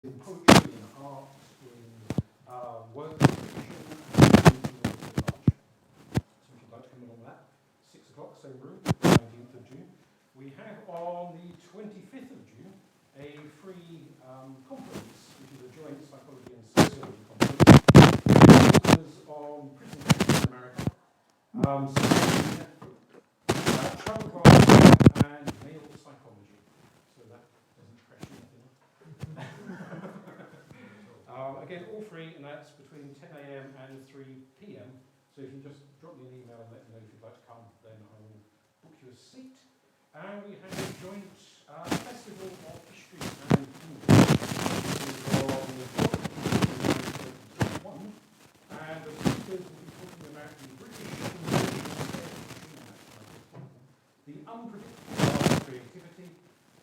in poetry, in art, in work fiction, and in March. So if you'd like to come along that, 6 o'clock, same room, 19th of June. We have on the 25th of June a free conference, which is a joint psychology and sociology conference. It was on prison in America. Travel class and male psychology. So that doesn't press you nothing. Again, all free, and that's between 10 a.m. and 3 p.m. So if you just drop me an email and let me know if you'd like to come, then I will book you a seat. And we have a joint festival of history and food. And the speakers will be talking about the British the unpredictable art of creativity,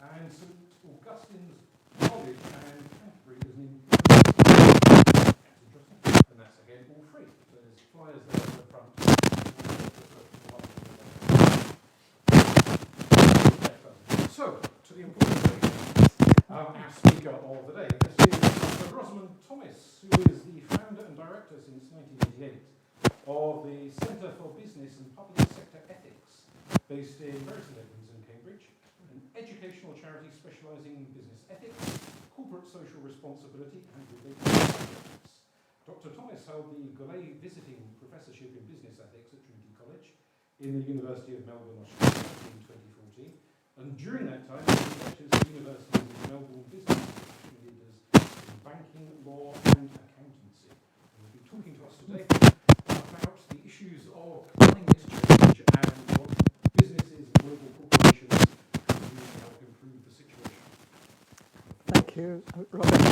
and St. Augustine's knowledge and Canterbury as an that's interesting, and that's again all free. So there's flyers there at the front. So, to the important thing, our speaker of the day, this is Dr. Rosamund Thomas, who is the founder and director since 1988 of the Centre for Business and Public Sector Ethics, based in Edmunds in Cambridge, an educational charity specialising in business ethics, corporate social responsibility and related subjects. Dr. Thomas held the Golay Visiting Professorship in Business Ethics at Trinity College in the University of Melbourne, Australia in 2014, and during that time he lectures at universities in Melbourne business professional leaders in banking, law and accountancy. And he'll be talking to us today about the issues of climate change and what businesses and global corporations can do to help improve the situation. Thank you, Robert.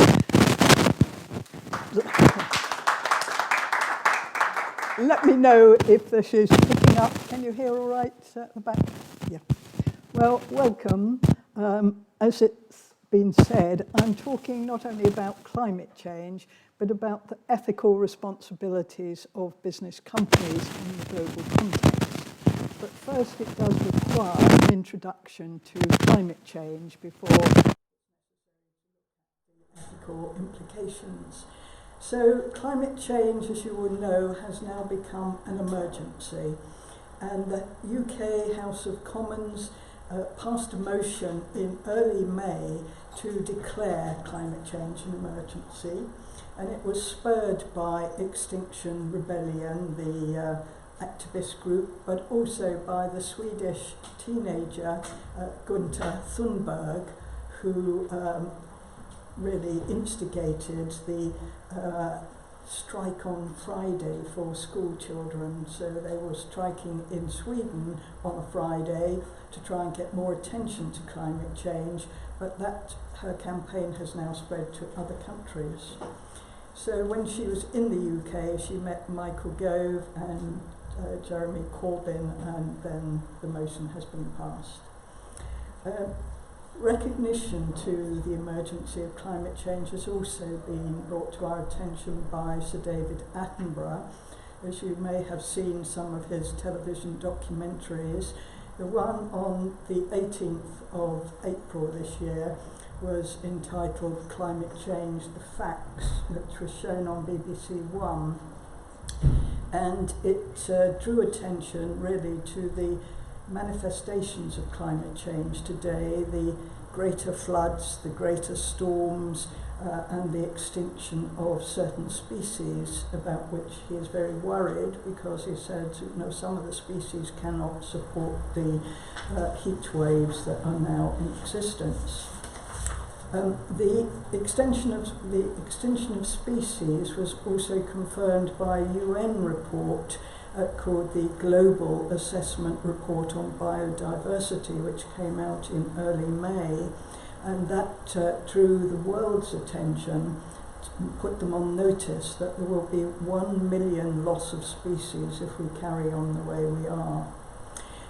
Let me know if this is picking up. Can you hear all right at the back? Yeah. Well, welcome. As it's been said, I'm talking not only about climate change, but about the ethical responsibilities of business companies in the global context. But first, it does require an introduction to climate change before ethical implications. So climate change, as you will know, has now become an emergency. And the UK House of Commons passed a motion in early May to declare climate change an emergency. And it was spurred by Extinction Rebellion, the activist group, but also by the Swedish teenager Greta Thunberg, who really instigated the strike on Friday for school children. So they were striking in Sweden on a Friday to try and get more attention to climate change, but that her campaign has now spread to other countries. So when she was in the UK, she met Michael Gove and Jeremy Corbyn, and then the motion has been passed. Recognition to the emergency of climate change has also been brought to our attention by Sir David Attenborough. As you may have seen some of his television documentaries, the one on the 18th of April this year was entitled Climate Change, The Facts, which was shown on BBC One. And it drew attention really to the manifestations of climate change today, the greater floods, the greater storms, and the extinction of certain species, about which he is very worried because he said, some of the species cannot support the heat waves that are now in existence. The extinction of species was also confirmed by a UN report called the Global Assessment Report on Biodiversity, which came out in early May, and that drew the world's attention, put them on notice that there will be 1 million loss of species if we carry on the way we are.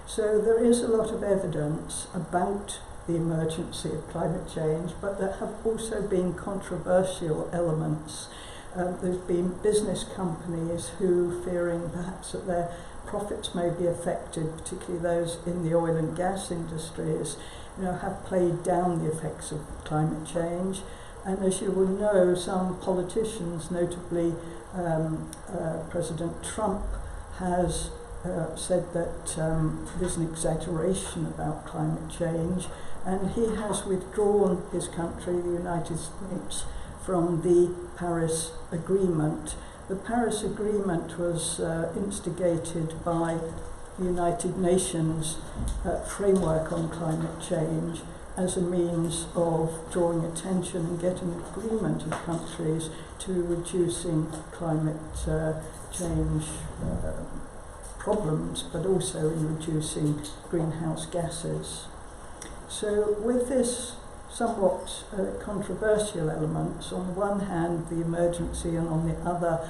So there is a lot of evidence about the emergency of climate change, but there have also been controversial elements. There's been business companies who, fearing perhaps that their profits may be affected, particularly those in the oil and gas industries, have played down the effects of climate change. And as you will know, some politicians, notably President Trump, has said that there's an exaggeration about climate change, and he has withdrawn his country, the United States, from the Paris Agreement. The Paris Agreement was instigated by the United Nations framework on climate change as a means of drawing attention and getting agreement of countries to reducing climate change problems, but also in reducing greenhouse gases. So with this somewhat controversial elements, on the one hand the emergency and on the other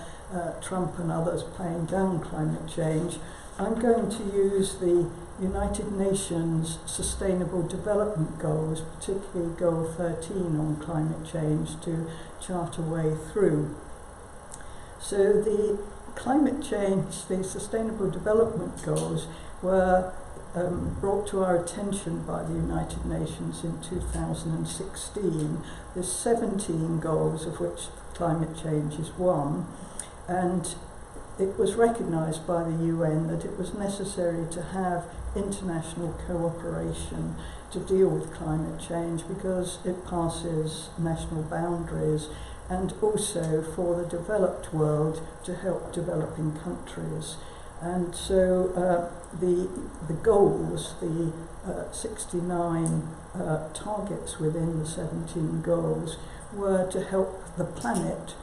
Trump and others playing down climate change, I'm going to use the United Nations Sustainable Development Goals, particularly Goal 13 on climate change, to chart a way through. So the climate change, the Sustainable Development Goals were brought to our attention by the United Nations in 2016. There's 17 goals, of which climate change is one, and it was recognised by the UN that it was necessary to have international cooperation to deal with climate change because it passes national boundaries, and also for the developed world to help developing countries. And so the goals, the 69 targets within the 17 goals, were to help the planet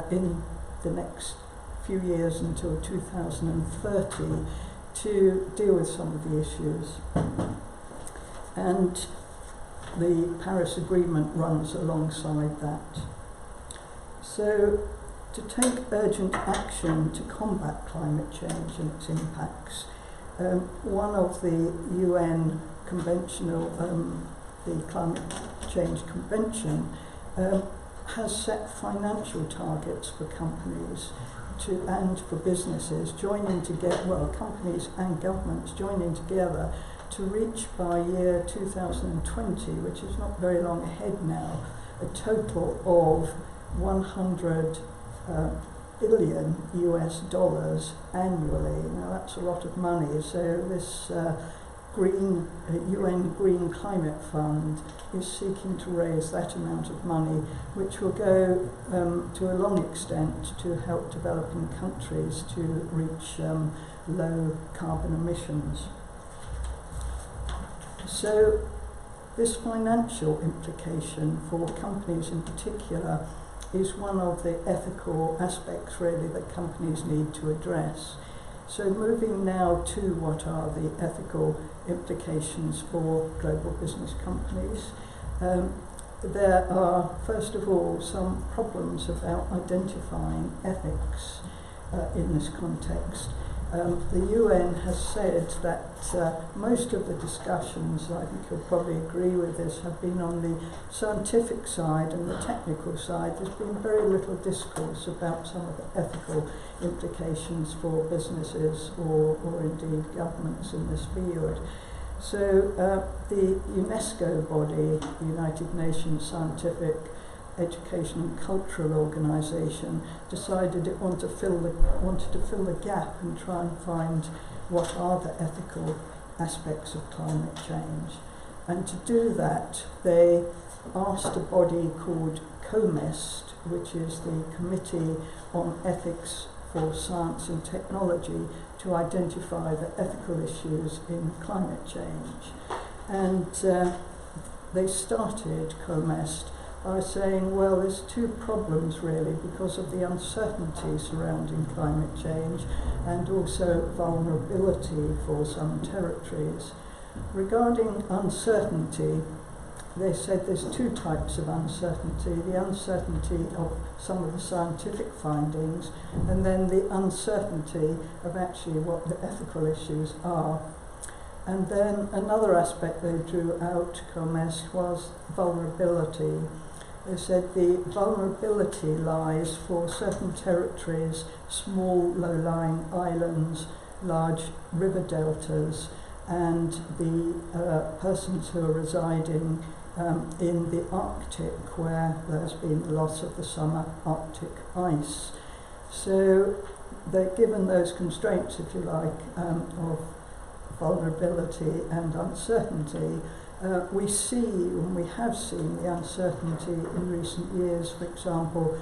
in the next few years until 2030 to deal with some of the issues. And the Paris Agreement runs alongside that. So, to take urgent action to combat climate change and its impacts, one of the UN conventional, the Climate Change Convention, has set financial targets for companies and for businesses joining together, well, companies and governments joining together to reach by year 2020, which is not very long ahead now, a total of 100 billion US dollars annually. Now that's a lot of money, so this UN Green Climate Fund is seeking to raise that amount of money, which will go to a long extent to help developing countries to reach low carbon emissions. So this financial implication for companies in particular is one of the ethical aspects really that companies need to address. So moving now to what are the ethical implications for global business companies. There are, first of all, some problems about identifying ethics in this context. The UN has said that most of the discussions, I think you'll probably agree with this, have been on the scientific side and the technical side. There's been very little discourse about some of the ethical implications for businesses or indeed governments in this field. So the UNESCO body, the United Nations Scientific, Education and Cultural Organisation, decided it wanted to fill the gap and try and find what are the ethical aspects of climate change. And to do that, they asked a body called COMEST, which is the Committee on Ethics for Science and Technology, to identify the ethical issues in climate change. And they started COMEST by saying, well, there's two problems really because of the uncertainty surrounding climate change and also vulnerability for some territories. Regarding uncertainty, they said there's two types of uncertainty: the uncertainty of some of the scientific findings, and then the uncertainty of actually what the ethical issues are. And then another aspect they drew out, COMEST, was vulnerability. They said the vulnerability lies for certain territories, small low-lying islands, large river deltas, and the persons who are residing in the Arctic, where there's been the loss of the summer Arctic ice. So they're given those constraints, if you like, of vulnerability and uncertainty. We see, and we have seen, the uncertainty in recent years. For example,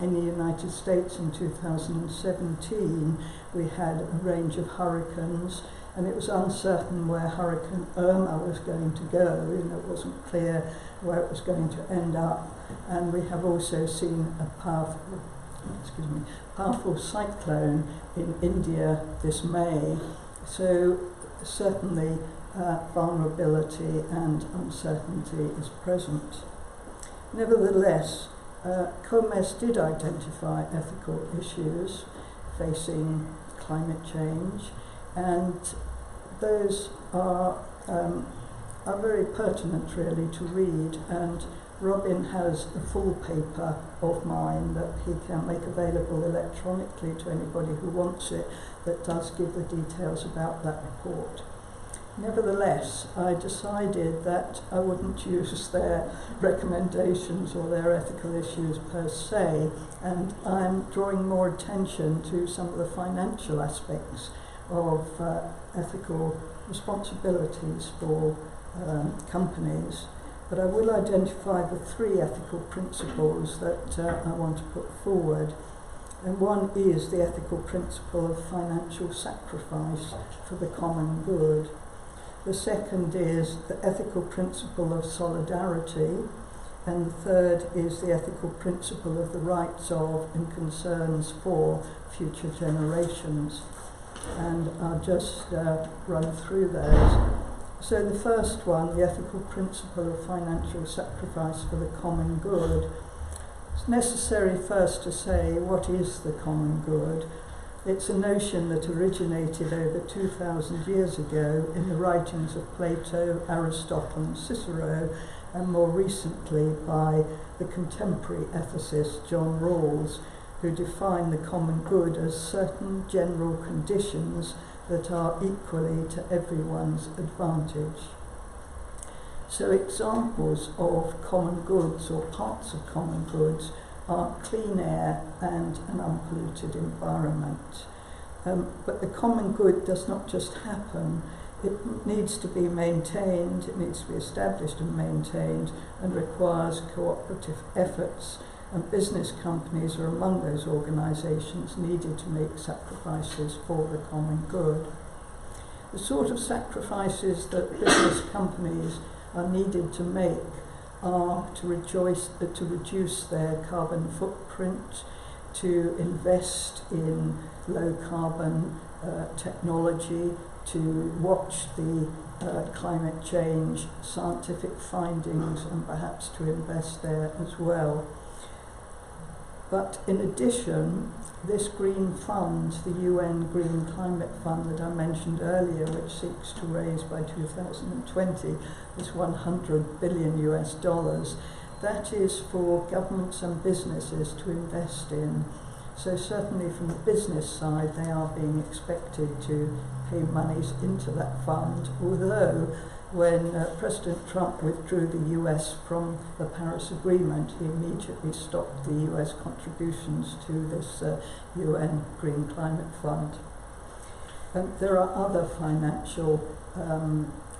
in the United States in 2017, we had a range of hurricanes, and it was uncertain where Hurricane Irma was going to go. It wasn't clear where it was going to end up. And we have also seen a powerful cyclone in India this May. So certainly vulnerability and uncertainty is present. Nevertheless, COMES did identify ethical issues facing climate change, and those are very pertinent really to read, and Robin has a full paper of mine that he can make available electronically to anybody who wants it, that does give the details about that report. Nevertheless, I decided that I wouldn't use their recommendations or their ethical issues per se, and I'm drawing more attention to some of the financial aspects of ethical responsibilities for companies. But I will identify the three ethical principles that I want to put forward. And one is the ethical principle of financial sacrifice for the common good. The second is the ethical principle of solidarity. And the third is the ethical principle of the rights of and concerns for future generations. And I'll just run through those. So the first one, the ethical principle of financial sacrifice for the common good. It's necessary first to say, what is the common good? It's a notion that originated over 2,000 years ago in the writings of Plato, Aristotle and Cicero, and more recently by the contemporary ethicist John Rawls, who defined the common good as certain general conditions that are equally to everyone's advantage. So examples of common goods or parts of common goods are clean air and an unpolluted environment. But the common good does not just happen, it needs to be maintained, it needs to be established and maintained, and requires cooperative efforts, and business companies are among those organisations needed to make sacrifices for the common good. The sort of sacrifices that business companies are needed to make are to reduce their carbon footprint, to invest in low carbon technology, to watch the climate change scientific findings, and perhaps to invest there as well. But in addition, this green fund, the UN Green Climate Fund that I mentioned earlier, which seeks to raise by 2020 this $100 billion, that is for governments and businesses to invest in. So certainly from the business side, they are being expected to pay monies into that fund, although when President Trump withdrew the US from the Paris Agreement, he immediately stopped the US contributions to this UN Green Climate Fund. There are other financial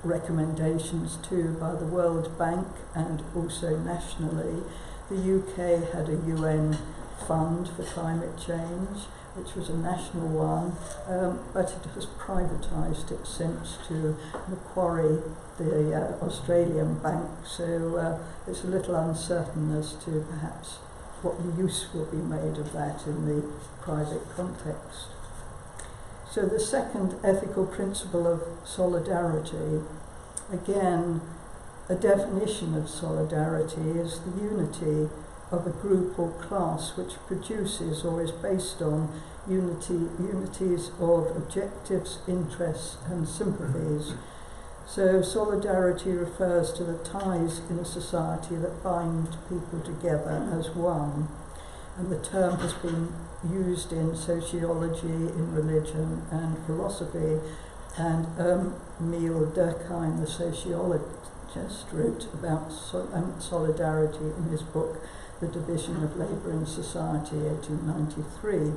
recommendations too by the World Bank and also nationally. The UK had a UN fund for climate change, which was a national one, but it has privatised it since to Macquarie, the Australian bank, so it's a little uncertain as to perhaps what use will be made of that in the private context. So the second ethical principle of solidarity, again, a definition of solidarity is the unity of a group or class which produces or is based on unities of objectives, interests and sympathies. So solidarity refers to the ties in a society that bind people together as one. And the term has been used in sociology, in religion and philosophy. And Emile Durkheim, the sociologist, anarchist, wrote about solidarity in his book The Division of Labour in Society, 1893.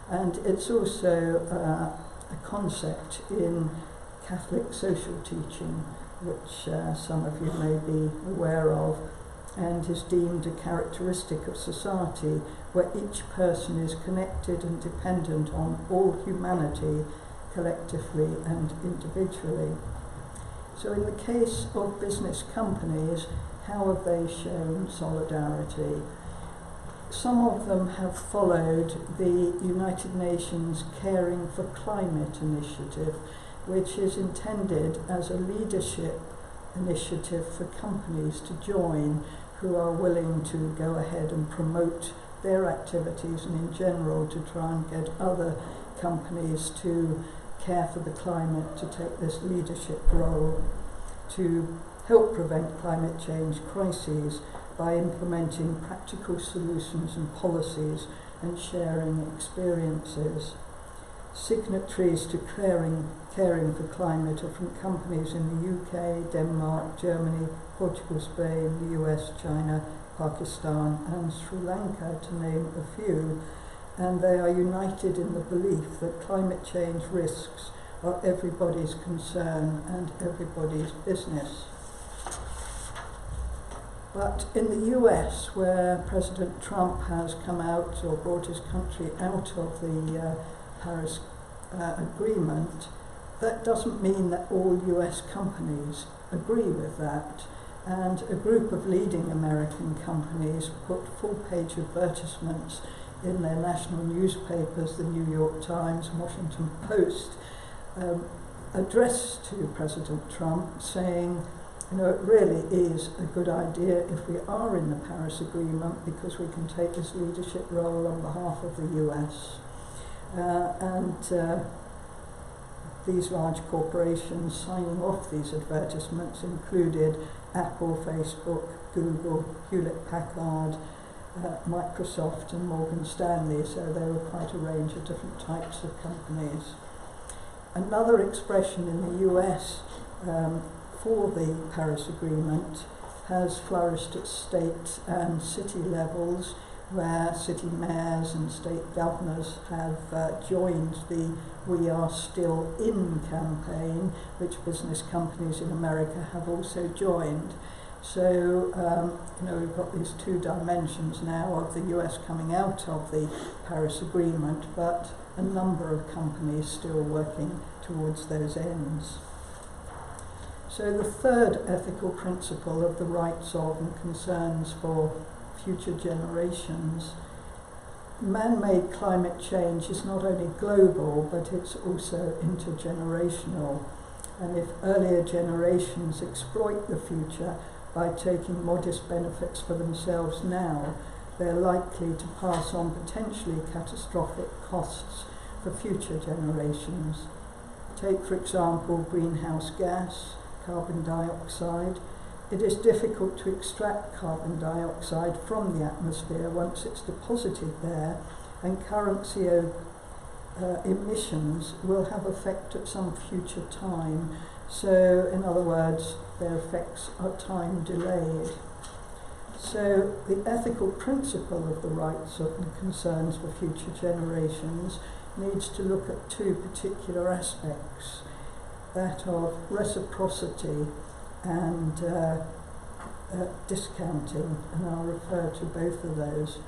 And it's also a concept in Catholic social teaching, which some of you may be aware of, and is deemed a characteristic of society where each person is connected and dependent on all humanity, collectively and individually. So in the case of business companies, how have they shown solidarity? Some of them have followed the United Nations Caring for Climate initiative, which is intended as a leadership initiative for companies to join who are willing to go ahead and promote their activities, and in general to try and get other companies to care for the climate, to take this leadership role, to help prevent climate change crises by implementing practical solutions and policies and sharing experiences. Signatories to Caring for Climate are from companies in the UK, Denmark, Germany, Portugal, Spain, the US, China, Pakistan and Sri Lanka, to name a few, and they are united in the belief that climate change risks are everybody's concern and everybody's business. But in the US, where President Trump has come out or brought his country out of the Paris Agreement, that doesn't mean that all US companies agree with that. And a group of leading American companies put full-page advertisements in their national newspapers, the New York Times, Washington Post, addressed to President Trump saying, you know, it really is a good idea if we are in the Paris Agreement because we can take this leadership role on behalf of the US. These large corporations signing off these advertisements included Apple, Facebook, Google, Hewlett-Packard, Microsoft and Morgan Stanley, so there were quite a range of different types of companies. Another expression in the US for the Paris Agreement has flourished at state and city levels, where city mayors and state governors have joined the We Are Still In campaign, which business companies in America have also joined. So, we've got these two dimensions now of the US coming out of the Paris Agreement, but a number of companies still working towards those ends. So the third ethical principle of the rights of and concerns for future generations, man-made climate change is not only global, but it's also intergenerational. And if earlier generations exploit the future by taking modest benefits for themselves now, they're likely to pass on potentially catastrophic costs for future generations. Take, for example, greenhouse gas, carbon dioxide. It is difficult to extract carbon dioxide from the atmosphere once it's deposited there, and current CO emissions will have effect at some future time. So, in other words, their effects are time delayed. So, the ethical principle of the rights of and concerns for future generations needs to look at two particular aspects, that of reciprocity and discounting, and I'll refer to both of those.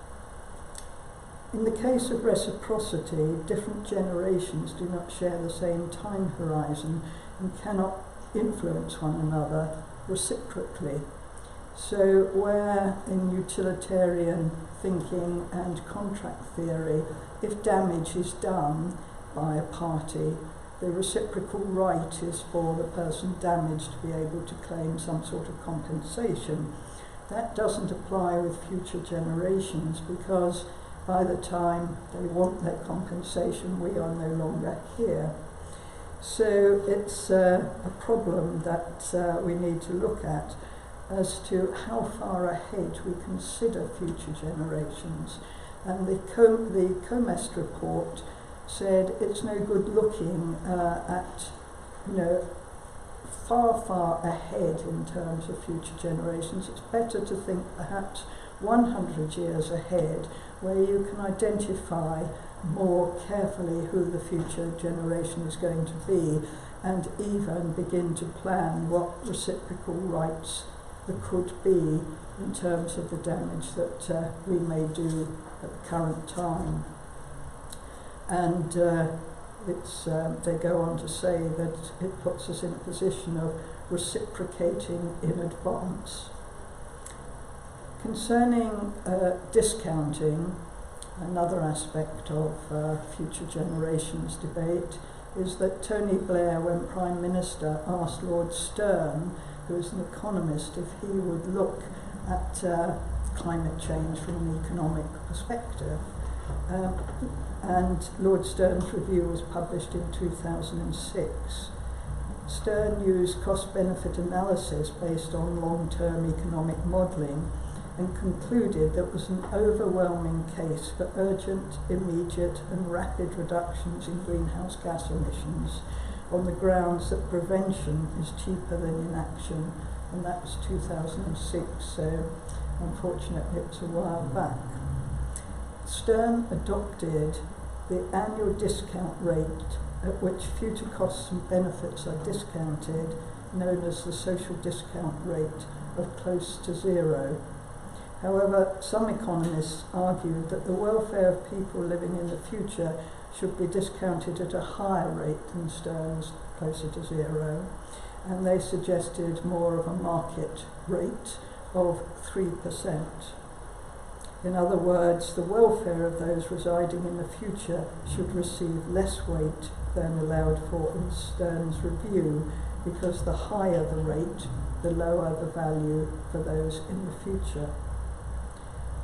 In the case of reciprocity, different generations do not share the same time horizon and cannot influence one another reciprocally. So where in utilitarian thinking and contract theory, if damage is done by a party, the reciprocal right is for the person damaged to be able to claim some sort of compensation. That doesn't apply with future generations, because by the time they want their compensation, we are no longer here. So it's a problem that we need to look at as to how far ahead we consider future generations. And the Comest report said it's no good looking at, far ahead in terms of future generations. It's better to think perhaps 100 years ahead, where you can identify more carefully who the future generation is going to be, and even begin to plan what reciprocal rights there could be in terms of the damage that we may do at the current time. And they go on to say that it puts us in a position of reciprocating in advance. Concerning discounting, another aspect of future generations debate is that Tony Blair, when Prime Minister, asked Lord Stern, who is an economist, if he would look at climate change from an economic perspective. And Lord Stern's review was published in 2006. Stern used cost-benefit analysis based on long-term economic modelling and concluded there was an overwhelming case for urgent, immediate and rapid reductions in greenhouse gas emissions on the grounds that prevention is cheaper than inaction, and that was 2006, so unfortunately it's a while back. Stern adopted the annual discount rate at which future costs and benefits are discounted, known as the social discount rate of close to zero. However, some economists argued that the welfare of people living in the future should be discounted at a higher rate than Stern's closer to zero, and they suggested more of a market rate of 3%. In other words, the welfare of those residing in the future should receive less weight than allowed for in Stern's review, because the higher the rate, the lower the value for those in the future.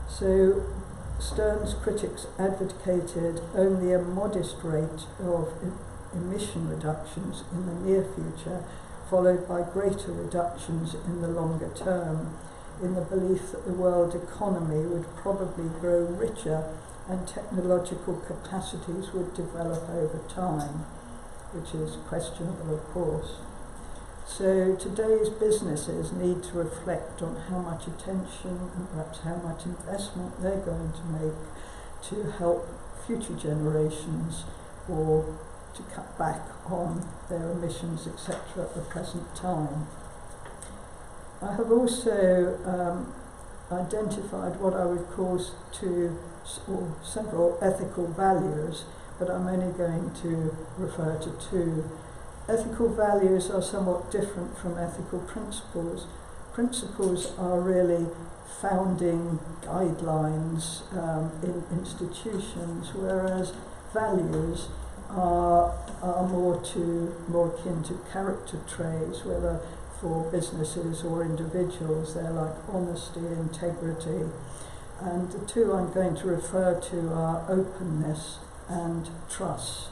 So Stern's critics advocated only a modest rate of emission reductions in the near future, followed by greater reductions in the longer term, in the belief that the world economy would probably grow richer and technological capacities would develop over time, which is questionable, of course. So today's businesses need to reflect on how much attention and perhaps how much investment they're going to make to help future generations, or to cut back on their emissions, etc. at the present time. I have also identified what I would call several ethical values, but I'm only going to refer to two. Ethical values are somewhat different from ethical principles. Principles are really founding guidelines in institutions, whereas values are more akin to character traits, whether for businesses or individuals. They're like honesty, integrity, and the two I'm going to refer to are openness and trust.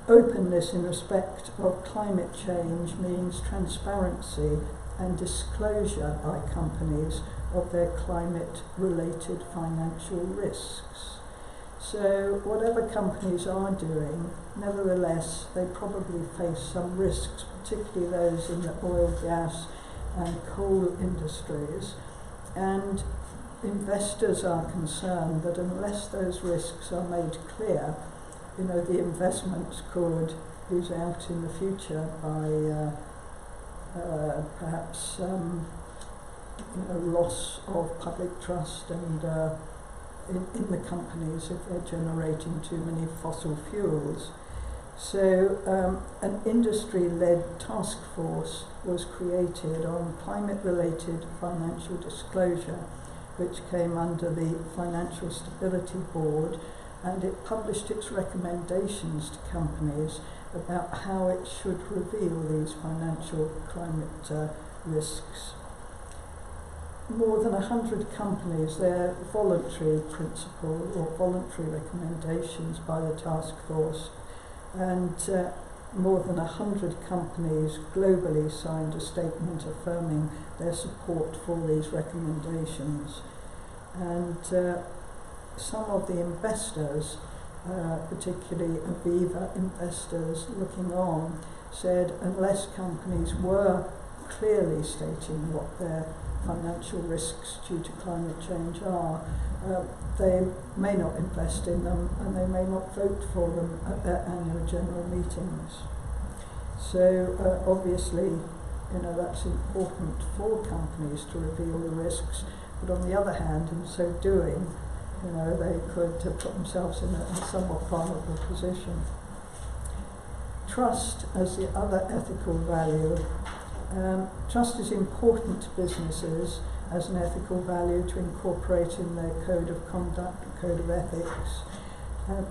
Openness in respect of climate change means transparency and disclosure by companies of their climate-related financial risks. So whatever companies are doing, nevertheless, they probably face some risks, particularly those in the oil, gas and coal industries. And investors are concerned that unless those risks are made clear, the investments could lose out in the future by perhaps loss of public trust and in the companies if they're generating too many fossil fuels. So an industry-led task force was created on climate-related financial disclosure, which came under the Financial Stability Board, and it published its recommendations to companies about how it should reveal these financial climate risks. More than 100 companies, their voluntary principle or voluntary recommendations by the task force, and more than 100 companies globally signed a statement affirming their support for these recommendations. And some of the investors, particularly Aviva investors looking on, said unless companies were clearly stating what their financial risks due to climate change are, they may not invest in them and they may not vote for them at their annual general meetings. So obviously, that's important for companies to reveal the risks, but on the other hand, in so doing, they could put themselves in a somewhat vulnerable position. Trust as the other ethical value. Trust is important to businesses as an ethical value to incorporate in their code of conduct, code of ethics.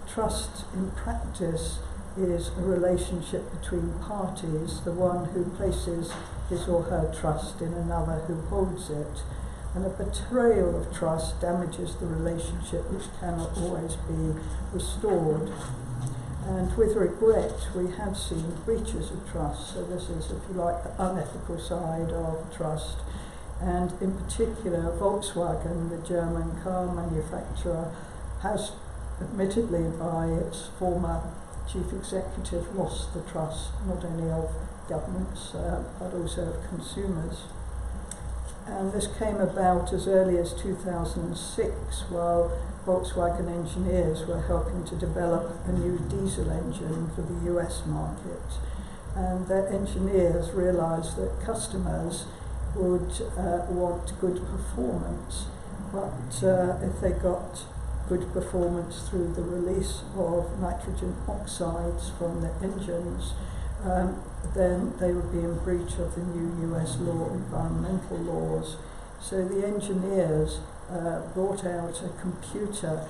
Trust in practice is a relationship between parties, the one who places his or her trust in another who holds it. And a betrayal of trust damages the relationship, which cannot always be restored. And with regret, we have seen breaches of trust. So this is, if you like, the unethical side of trust. And in particular, Volkswagen, the German car manufacturer, has admittedly by its former chief executive lost the trust not only of governments but also of consumers. And this came about as early as 2006 while Volkswagen engineers were helping to develop a new diesel engine for the US market. And their engineers realized that customers would want good performance, but if they got good performance through the release of nitrogen oxides from the engines, then they would be in breach of the new US law, environmental laws. So the engineers brought out a computer,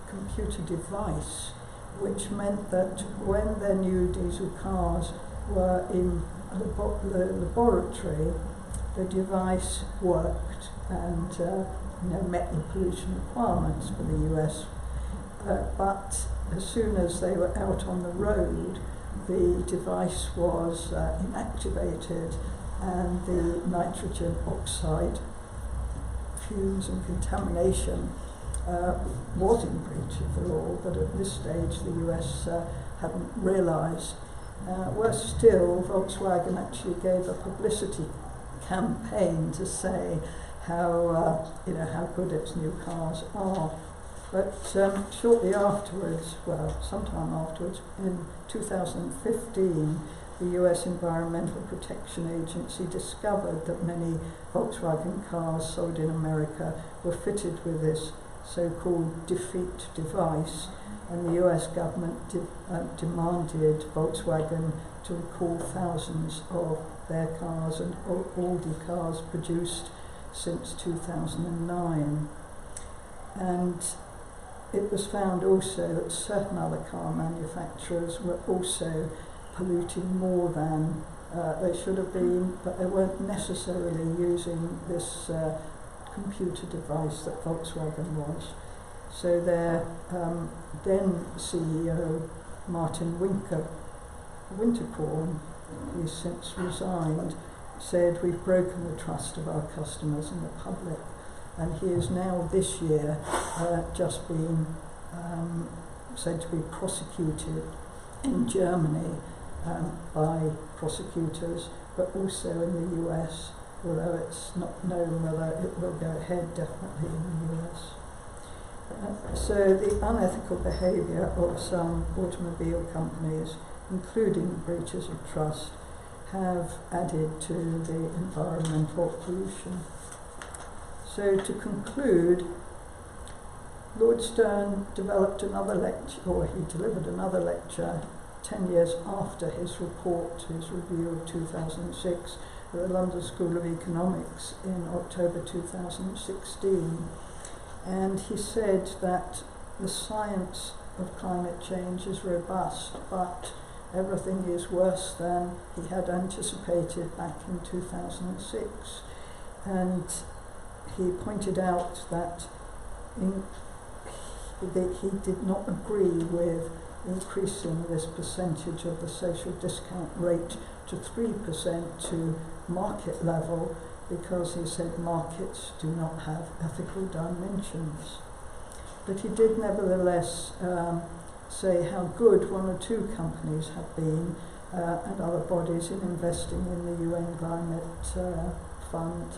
computer device, which meant that when their new diesel cars were in the laboratory, the device worked and met the pollution requirements for the US. But as soon as they were out on the road, the device was inactivated and the nitrogen oxide fumes and contamination was in breach of the law, but at this stage the US hadn't realised. Worse still, Volkswagen actually gave a publicity campaign to say how good its new cars are. But shortly afterwards, sometime afterwards, in 2015, the US Environmental Protection Agency discovered that many Volkswagen cars sold in America were fitted with this so-called defeat device, and the US government demanded Volkswagen to recall thousands of their cars and all the cars produced since 2009. And it was found also that certain other car manufacturers were also polluting more than they should have been, but they weren't necessarily using this computer device that Volkswagen was. So their then CEO, Martin Winterkorn, who's since resigned, said, "We've broken the trust of our customers and the public." And he is now this year just been said to be prosecuted in Germany by prosecutors, but also in the US, although it's not known whether it will go ahead definitely in the US. So the unethical behaviour of some automobile companies, including breaches of trust, have added to the environmental pollution. So to conclude, Lord Stern developed another lecture, or he delivered another lecture 10 years after his report, his review of 2006 at the London School of Economics in October 2016. And he said that the science of climate change is robust, but everything is worse than he had anticipated back in 2006. And he pointed out that he did not agree with increasing this percentage of the social discount rate to 3% to market level, because he said markets do not have ethical dimensions. But he did nevertheless say how good one or two companies have been and other bodies in investing in the UN Climate Fund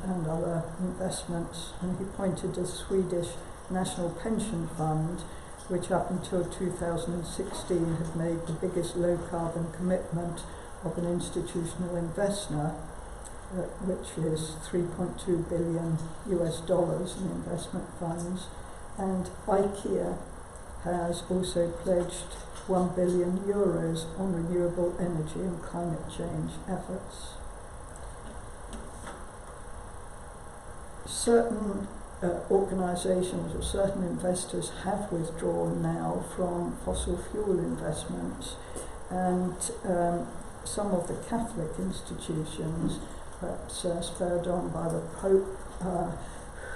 and other investments. And he pointed to the Swedish National Pension Fund, which up until 2016 had made the biggest low carbon commitment of an institutional investor, which is $3.2 billion in investment funds. And IKEA has also pledged €1 billion on renewable energy and climate change efforts. Certain organisations or certain investors have withdrawn now from fossil fuel investments, and some of the Catholic institutions, perhaps spurred on by the Pope,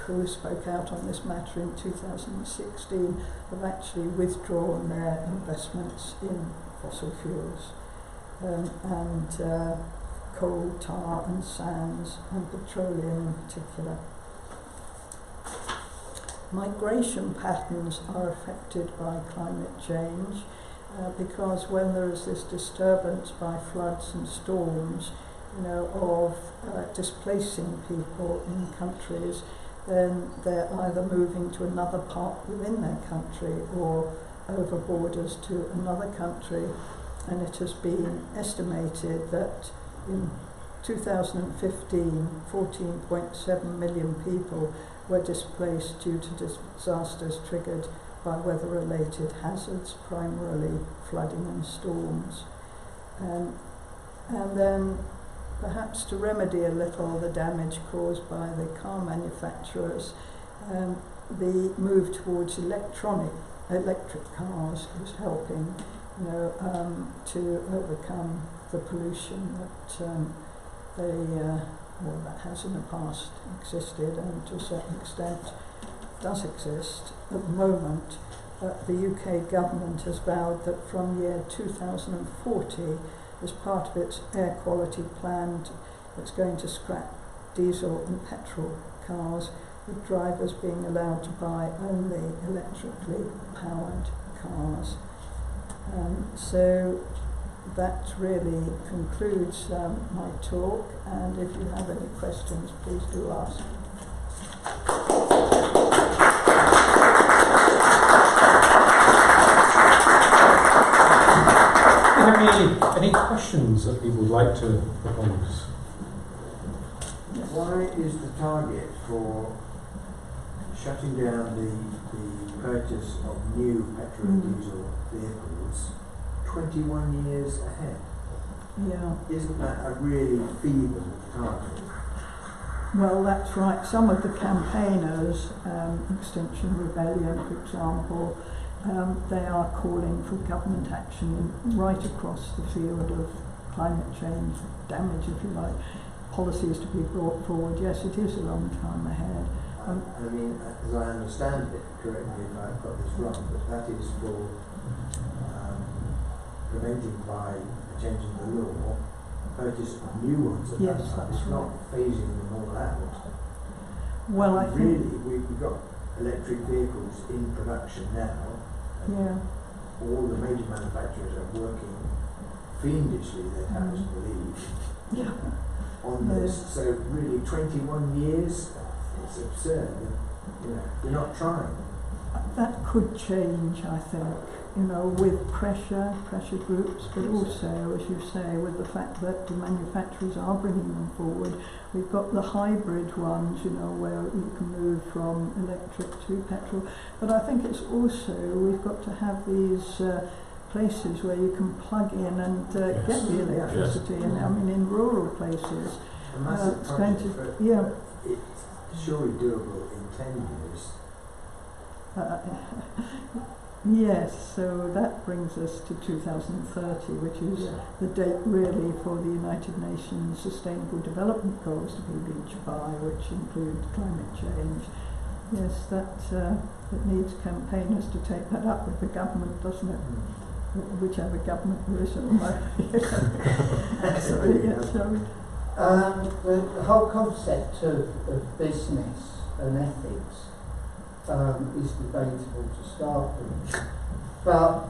who spoke out on this matter in 2016, have actually withdrawn their investments in fossil fuels and coal, tar and sands and petroleum in particular. Migration patterns are affected by climate change because when there is this disturbance by floods and storms, of displacing people in countries, then they're either moving to another part within their country or over borders to another country. And it has been estimated that in 2015, 14.7 million people were displaced due to disasters triggered by weather-related hazards, primarily flooding and storms. And then perhaps to remedy a little the damage caused by the car manufacturers, the move towards electric cars is helping, to overcome the pollution that has in the past existed and to a certain extent does exist at the moment. The UK government has vowed that from year 2040, as part of its air quality plan, it's going to scrap diesel and petrol cars, with drivers being allowed to buy only electrically powered cars. So that really concludes my talk, and if you have any questions, please do ask. Are there any questions that people would like to propose? Why is the target for shutting down the purchase of new petrol and diesel vehicles 21 years ahead? Yeah. Isn't that a really feeble target? Well, that's right. Some of the campaigners, Extinction Rebellion, for example, they are calling for government action right across the field of climate change damage, if you like. Policies to be brought forward. Yes, it is a long time ahead. I mean, as I understand it, correct me if I've got this wrong, but that is for preventing by changing the law purchase of new ones. Yes, that's right. not phasing them all out. Well, I think we've got electric vehicles in production now. Yeah. All the major manufacturers are working fiendishly, they'd have us believe, on this. So really 21 years, it's absurd. You're not trying. That could change, I think, with pressure groups, but also, as you say, with the fact that the manufacturers are bringing them forward. We've got the hybrid ones, where you can move from electric to petrol. But I think it's also, we've got to have these places where you can plug in and get the electricity. Yes. And I mean, in rural places, A massive it's going project, to, it's surely doable in 10 years. Yes, so that brings us to 2030, which is the date really for the United Nations Sustainable Development Goals to be reached by, which include climate change. Yes, it needs campaigners to take that up with the government, doesn't it? Whichever government there is at the moment. The whole concept of business and ethics is debatable to start with. But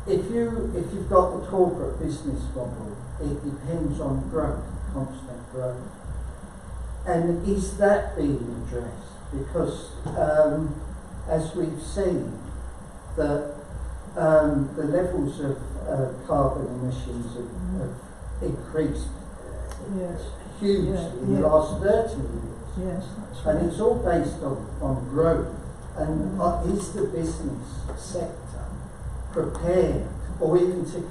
if you've got the corporate business model, it depends on growth, constant growth. And is that being addressed? Because as we've seen, that the levels of carbon emissions have increased hugely in the last 30 years. Yes, that's right. And it's all based on growth. And is the business sector prepared, or even to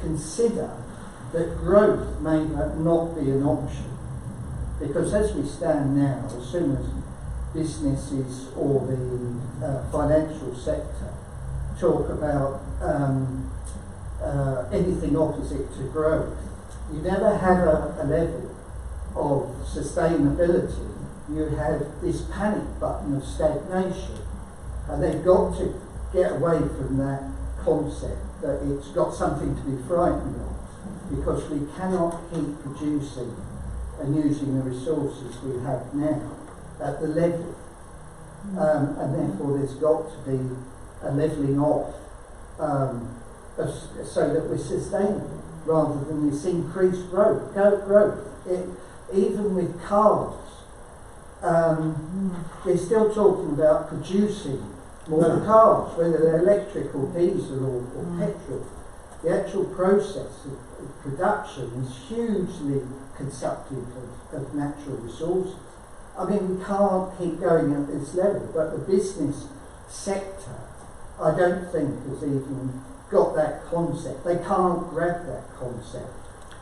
consider that growth may not be an option? Because as we stand now, as soon as businesses or the financial sector talk about anything opposite to growth, you never have a level of sustainability. You have this panic button of stagnation, and they've got to get away from that concept that it's got something to be frightened of, because we cannot keep producing and using the resources we have now at the level, and therefore there's got to be a levelling off so that we're sustainable rather than this increased growth. Even with cars, they're still talking about producing more cars, whether they're electric or diesel or petrol. The actual process of production is hugely consumptive of natural resources. I mean, we can't keep going at this level, but the business sector, I don't think, has even got that concept. They can't grab that concept.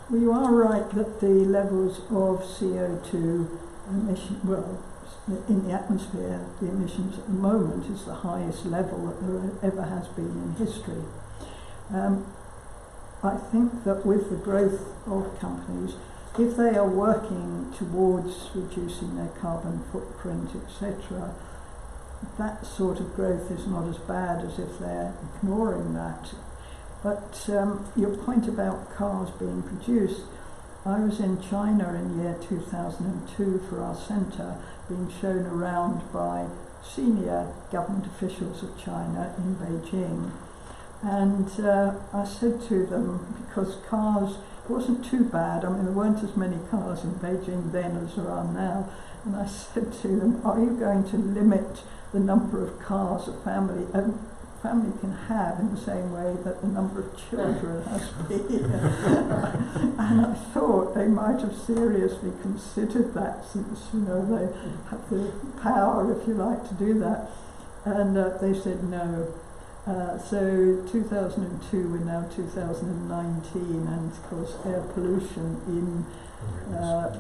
Well, you are right that the levels of CO2 emission, well, in the atmosphere, the emissions at the moment is the highest level that there ever has been in history. I think that with the growth of companies, if they are working towards reducing their carbon footprint, etc., that sort of growth is not as bad as if they're ignoring that. But your point about cars being produced, I was in China in year 2002 for our centre, being shown around by senior government officials of China in Beijing. And I said to them, because cars wasn't too bad, I mean there weren't as many cars in Beijing then as there are now, and I said to them, are you going to limit the number of cars a family can have in the same way that the number of children has been? And I thought they might have seriously considered that, since they have the power, if you like, to do that. And they said no. So 2002, we're now 2019, and of course air pollution in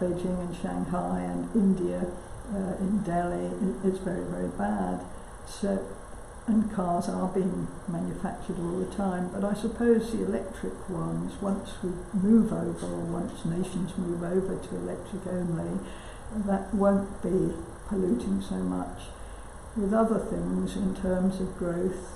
Beijing and Shanghai and India, in Delhi, is very, very bad. So, and cars are being manufactured all the time, but I suppose the electric ones, once we move over, or once nations move over to electric only, that won't be polluting so much. With other things in terms of growth,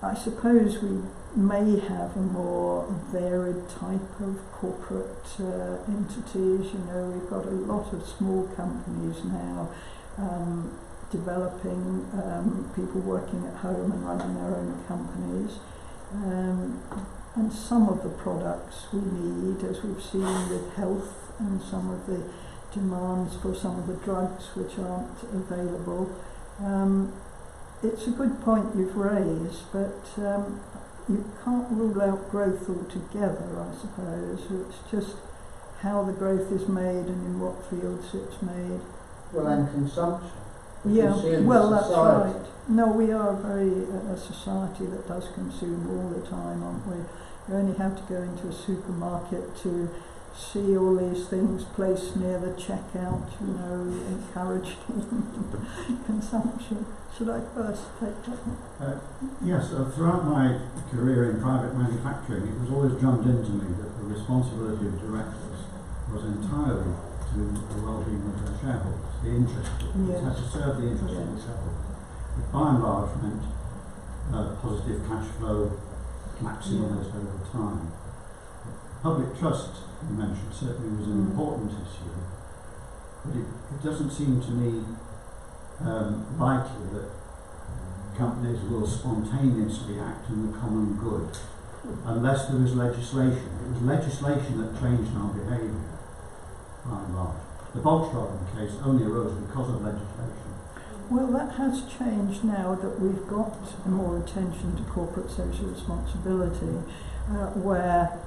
I suppose we may have a more varied type of corporate entities. We've got a lot of small companies now, developing, people working at home and running their own companies. And some of the products we need, as we've seen with health, and some of the demands for some of the drugs which aren't available. It's a good point you've raised, but you can't rule out growth altogether, I suppose. It's just how the growth is made and in what fields it's made. Well, and consumption. Yeah, well, that's right. No, we are a society that does consume all the time, aren't we? You only have to go into a supermarket to see all these things placed near the checkout, encouraging consumption. Should I first take that? Yes, throughout my career in private manufacturing, it was always drummed into me that the responsibility of directors was entirely to the well-being of their shareholders, the interest. It had to serve the interest of the shareholders. But by and large meant positive cash flow maximised over time. Public trust, you mentioned, certainly was an important issue. But it doesn't seem to me likely that companies will spontaneously act in the common good unless there is legislation. It was legislation that changed our behaviour, by and large. The Volkswagen case only arose because of legislation. Well, that has changed now that we've got more attention to corporate social responsibility, where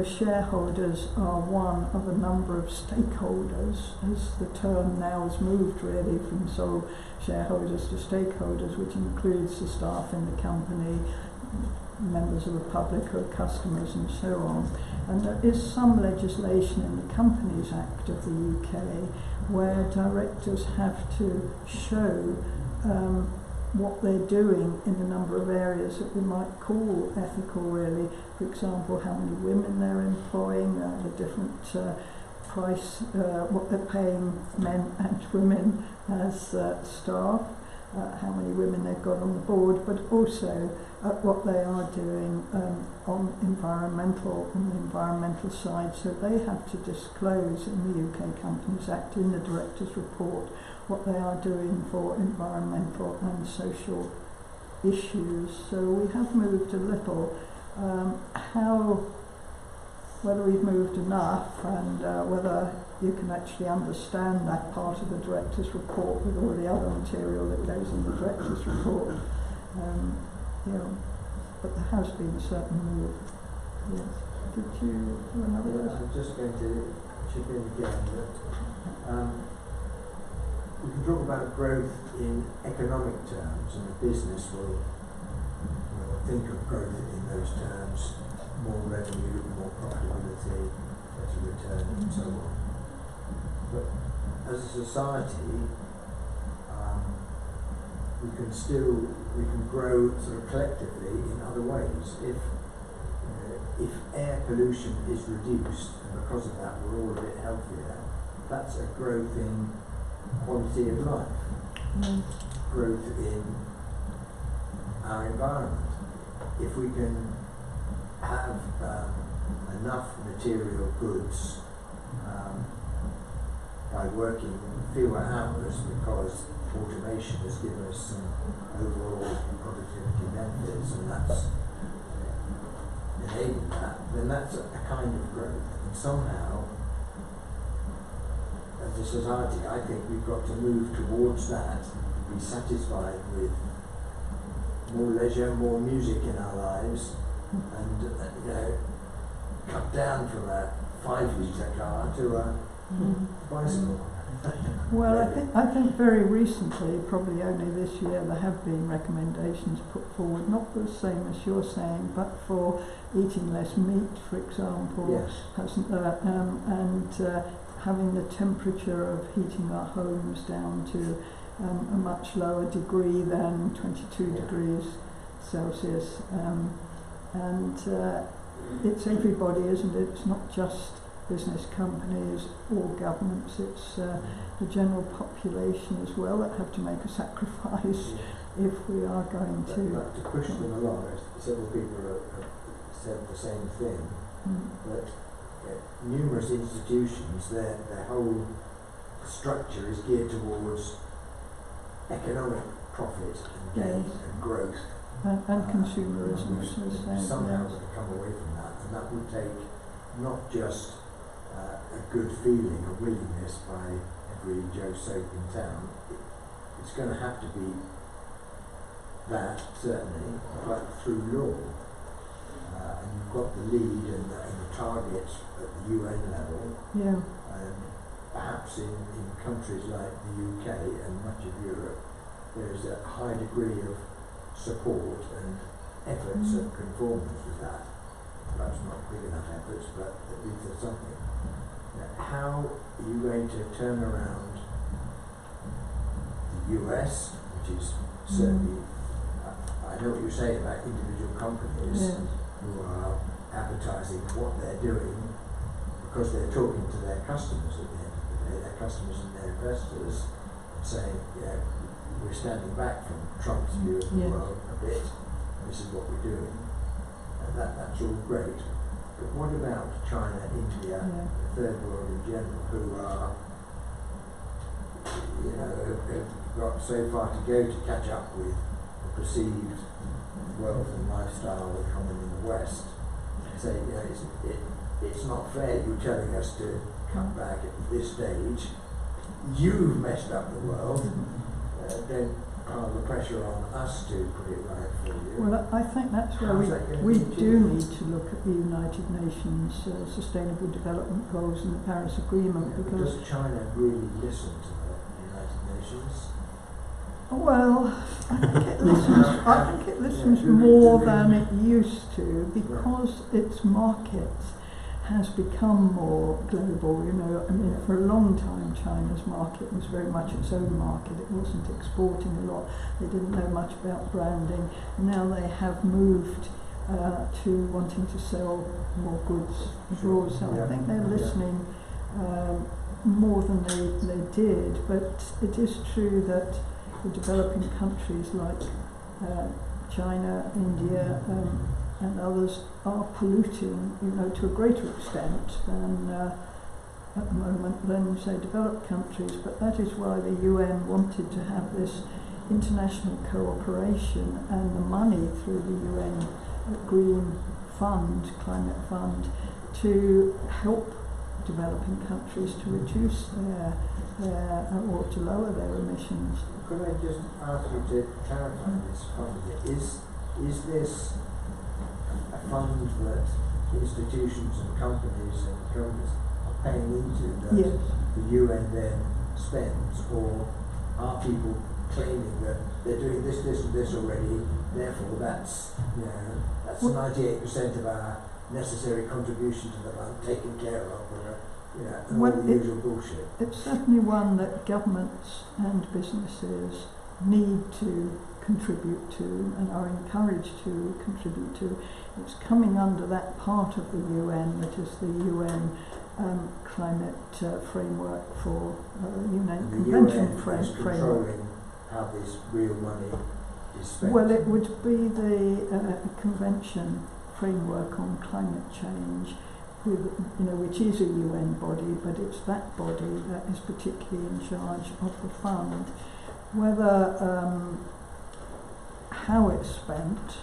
shareholders are one of a number of stakeholders, as the term now has moved really from sole shareholders to stakeholders, which includes the staff in the company, members of the public or customers and so on. And there is some legislation in the Companies Act of the UK where directors have to show what they're doing in a number of areas that we might call ethical really. For example, how many women they're employing, the different price, what they're paying men and women as staff, how many women they've got on the board, but also what they are doing on the environmental side. So they have to disclose in the UK Companies Act, in the Directors' Report, what they are doing for environmental and social issues. So we have moved a little. Whether we've moved enough and whether you can actually understand that part of the Directors' Report with all the other material that goes in the Directors' Report. But there has been a certain move. Yes. Did you do another word? I'm just going to chip in again that we can talk about growth in economic terms, and the business will think of growth in those terms: more revenue, more profitability, better return, and so on. But as a society, we can grow sort of collectively in other ways. If air pollution is reduced, and because of that we're all a bit healthier, that's a growth in quality of life, growth in our environment. If we can have enough material goods by working fewer hours, because automation has given us some overall productivity benefits, and that's enabled that, then that's a kind of growth. And somehow, as a society, I think we've got to move towards that, be satisfied with more leisure, more music in our lives, and cut down from a 5-litre car to a bicycle. Well, I think very recently, probably only this year, there have been recommendations put forward, not the same as you're saying, but for eating less meat, for example, Yes. hasn't there? And having the temperature of heating our homes down to a much lower degree than 22 degrees Celsius. And it's everybody, isn't it? It's not just business companies or governments, it's the general population as well that have to make a sacrifice if we are going But to push them along, several people have said the same thing, that numerous institutions, their whole structure is geared towards economic profit and gain and growth. And consumerism, We've somehow got to come away from that, and that would take not just a good feeling, a willingness by every Joe Soap in town. It's going to have to be that, certainly, but through law. And you've got the lead and the targets at the UN level. Yeah. And perhaps in countries like the UK and much of Europe, there's a high degree of support and efforts at conformance with that. Perhaps not big enough efforts, but at least there's something. Now, how are you going to turn around the US, which is certainly, I know what you're saying about individual companies who are advertising what they're doing because they're talking to their customers at the end of the day, their customers and their investors, and saying, we're standing back from Trump's view of the world a bit, this is what we're doing. And that's all great. But what about China, India, the third world in general, who are have got so far to go to catch up with the perceived wealth and lifestyle that come in the West. So it's not fair you're telling us to cut back at this stage. You've messed up the world. Then pile the pressure on us to put it right for you. Well, I think that's where we do need to look at the United Nations Sustainable Development Goals and the Paris Agreement, because does China really listen to the United Nations? well, I think it listens more than it used to, because its market has become more global. I mean, for a long time China's market was very much its own market. It wasn't exporting a lot. They didn't know much about branding. Now they have moved to wanting to sell more goods abroad. So I think they're listening more than they did. But it is true that the developing countries like China, India, and others are polluting, to a greater extent than at the moment than, say, developed countries. But that is why the UN wanted to have this international cooperation and the money through the UN Green Fund, Climate Fund, to help developing countries to reduce their or to lower their emissions. Could I just ask you to clarify this fund? Is this a fund that institutions and companies and governments are paying into that Yes. the UN then spends, or are people claiming that they're doing this, this and this already, therefore that's 98% of our necessary contribution to the fund taken care of, and all the usual bullshit? It's certainly one that governments and businesses need to contribute to and are encouraged to contribute to. It's coming under that part of the UN that is the UN climate framework for UN Convention framework. How this real money is spent. Well, it would be the Convention framework on climate change, which is a UN body, but it's that body that is particularly in charge of the fund. Whether how it's spent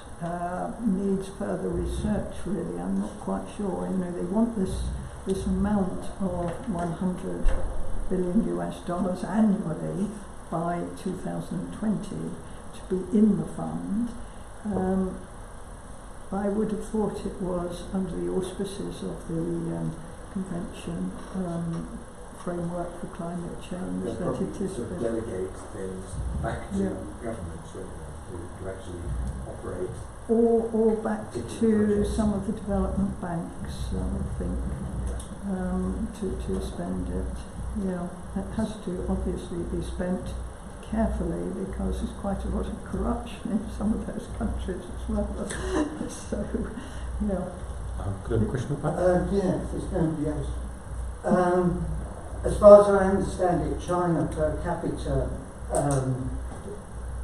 needs further research, really. I'm not quite sure. They want this amount of $100 billion annually by 2020 to be in the fund. I would have thought it was under the auspices of the Convention framework for climate change that it is. Sort of delegate things back to governments to actually operate. Or back to some of the development banks, I would think, to spend it. Yeah, it has to obviously be spent carefully, because there's quite a lot of corruption in some of those countries as well. So, could I have a question about that? Yes, it's going to be yes. As far as I understand it, China per capita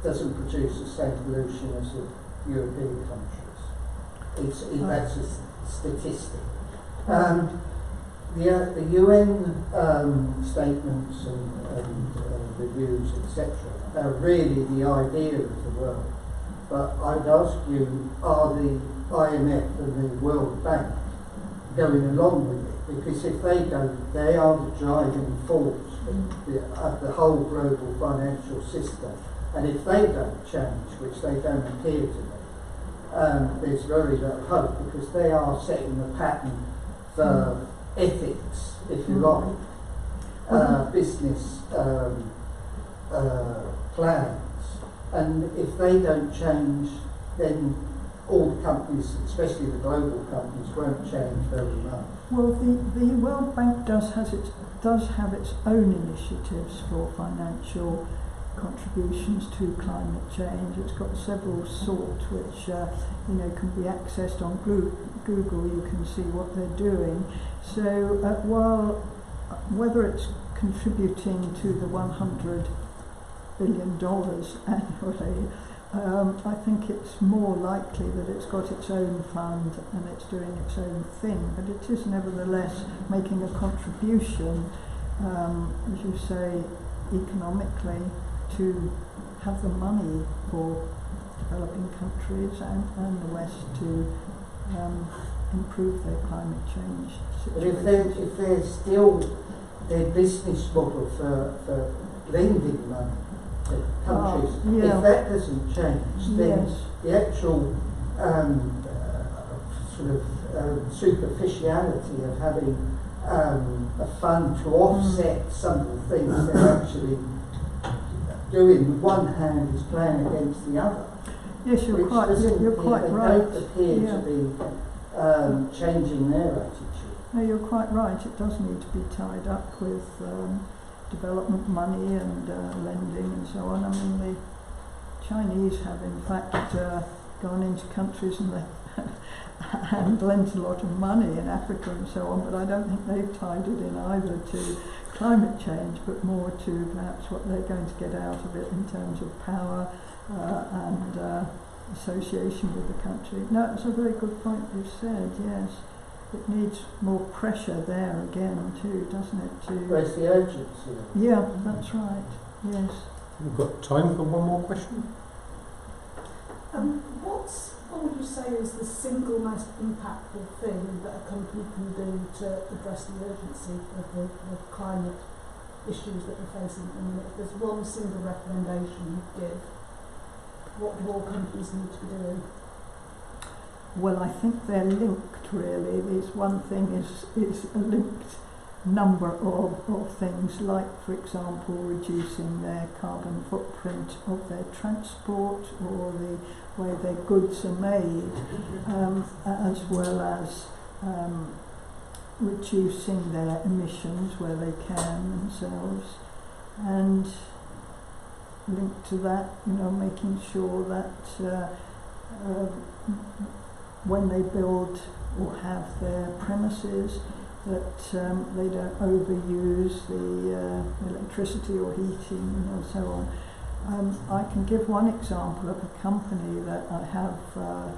doesn't produce the same pollution as the European countries. That's a statistic. The UN statements and reviews, etc., are really the idea of the world. But I'd ask you, are the IMF and the World Bank going along with it? Because if they don't, they are the driving force of the whole global financial system. And if they don't change, which they don't appear to be, there's very little hope, because they are setting the pattern for ethics, if you like, business plans. And if they don't change, then all the companies, especially the global companies, won't change very much. Well, the World Bank does have its own initiatives for financial contributions to climate change. It's got several sorts which can be accessed on Google. You can see what they're doing. So while whether it's contributing to the $100 billion annually, I think it's more likely that it's got its own fund and it's doing its own thing, but it is nevertheless making a contribution, as you say, economically to have the money for developing countries and the West to improve their climate change But situation. if they're still their business model for lending money to countries, yeah. if that doesn't change, then Yes. the actual superficiality of having a fund to offset some of the things they're actually doing with one hand is playing against the other. Yes, you're Which quite, doesn't you're appear- quite they right. don't appear Yeah. to be changing their attitude. No, you're quite right. It does need to be tied up with development money and lending and so on. I mean, the Chinese have in fact gone into countries and and lent a lot of money in Africa and so on, but I don't think they've tied it in either to climate change, but more to perhaps what they're going to get out of it in terms of power and association with the country. No, it's a very good point you've said, yes. It needs more pressure there again too, doesn't it? Where's the urgency? Yeah, that's right, yes. We've got time for one more question. What would you say is the single most impactful thing that a company can do to address the urgency of the climate issues that we're facing at the minute? If there's one single recommendation you'd give, what do all companies need to be doing? Well, I think they're linked really. There's one thing is a linked number of things, like for example reducing their carbon footprint of their transport or the way their goods are made, as well as reducing their emissions where they can themselves, and linked to that, making sure that when they build or have their premises, that they don't overuse the electricity or heating and so on. I can give one example of a company that I have not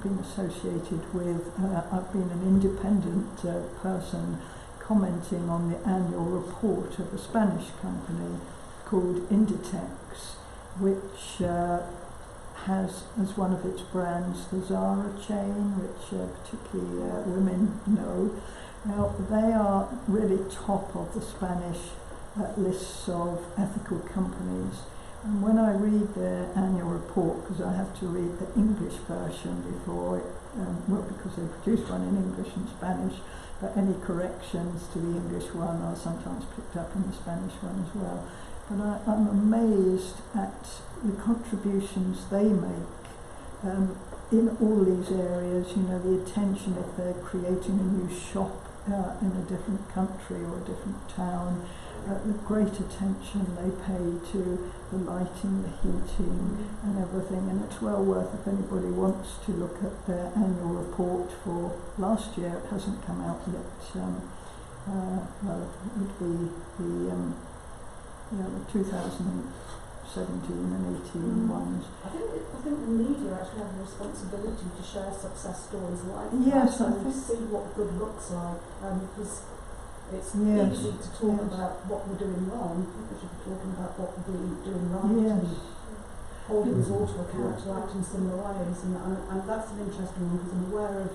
been associated with. I've been an independent person commenting on the annual report of a Spanish company called Inditex, which has as one of its brands the Zara chain, which particularly women know. Now, they are really top of the Spanish lists of ethical companies. And when I read their annual report, because I have to read the English version before it, because they produce one in English and Spanish, but any corrections to the English one are sometimes picked up in the Spanish one as well. But I'm amazed at the contributions they make in all these areas. The attention if they're creating a new shop in a different country or a different town, the great attention they pay to the lighting, the heating and everything. And it's well worth, if anybody wants to look at their annual report for last year. It hasn't come out yet. It would be the 2017 and 18 ones. I think the media actually have a responsibility to share success stories like Yes, that I and think see what good looks like. Because it's Yes, easy to talk yes. about what we're doing wrong. People should be talking about what we're doing right Yes. and holding us all to account to act in similar ways. And that's an interesting one because I'm aware of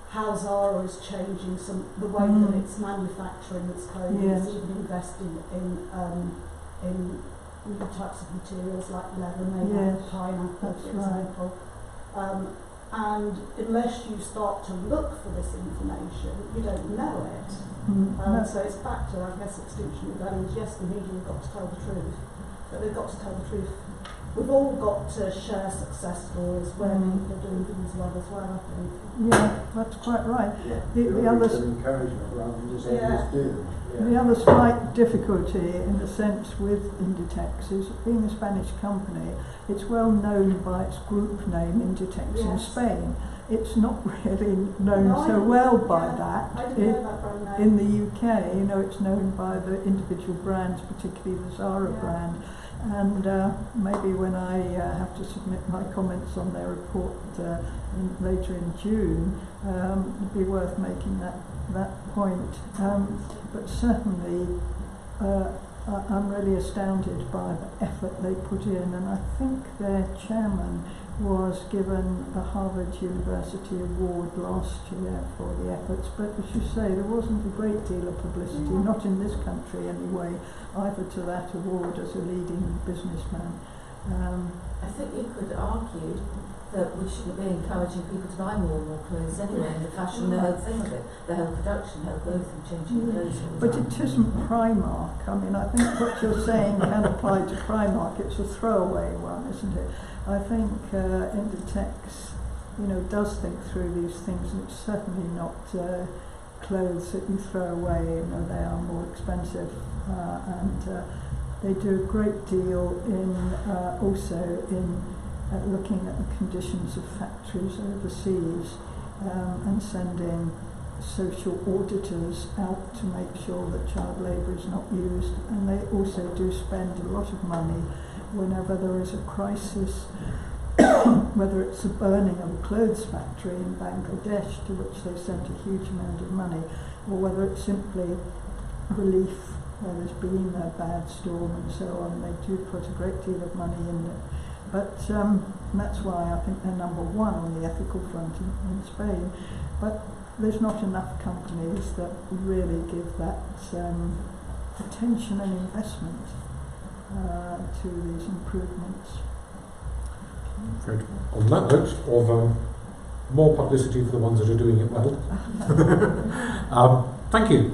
how Zara is changing the way that it's manufacturing its clothing. Yes. It's even investing in new types of materials like leather made out of pineapple, that's for right. example. And unless you start to look for this information, you don't know it. So it's back to, I guess, extinction of values. Yes, the media have got to tell the truth, but they've got to tell the truth. We've all got to share success stories where people are doing things well as well, I think. Yeah, that's quite right. The other encouragement rather than just Yeah. do them. The other slight difficulty, in a sense, with Inditex is, being a Spanish company, it's well known by its group name, Inditex in Yes. Spain. It's not really known No, I so didn't- well by yeah, that. I didn't know that brand name. In the UK, it's known by the individual brands, particularly the Zara Yeah. brand. And maybe when I have to submit my comments on their report later in June, it'd be worth making that point. But certainly, I'm really astounded by the effort they put in, and I think their chairman was given a Harvard University award last year for the efforts, but as you say, there wasn't a great deal of publicity, not in this country anyway, either to that award as a leading businessman. I think you could argue that we shouldn't be encouraging people to buy more and more clothes anyway, and the fashion, the whole thing of it, the whole production, the whole growth and changing clothes all the But time. it isn't Primark. I mean, I think what you're saying can apply to Primark. It's a throwaway one, isn't it? I think Inditex, does think through these things, and it's certainly not clothes that you throw away. They are more expensive, and they do a great deal in also in looking at the conditions of factories overseas and sending social auditors out to make sure that child labour is not used. And they also do spend a lot of money whenever there is a crisis, whether it's the burning of a clothes factory in Bangladesh, to which they sent a huge amount of money, or whether it's simply relief where there's been a bad storm and so on. They do put a great deal of money in it. But that's why I think they're number one on the ethical front in Spain. But there's not enough companies that really give that attention and investment to these improvements. Good. On that note of more publicity for the ones that are doing it well, thank you.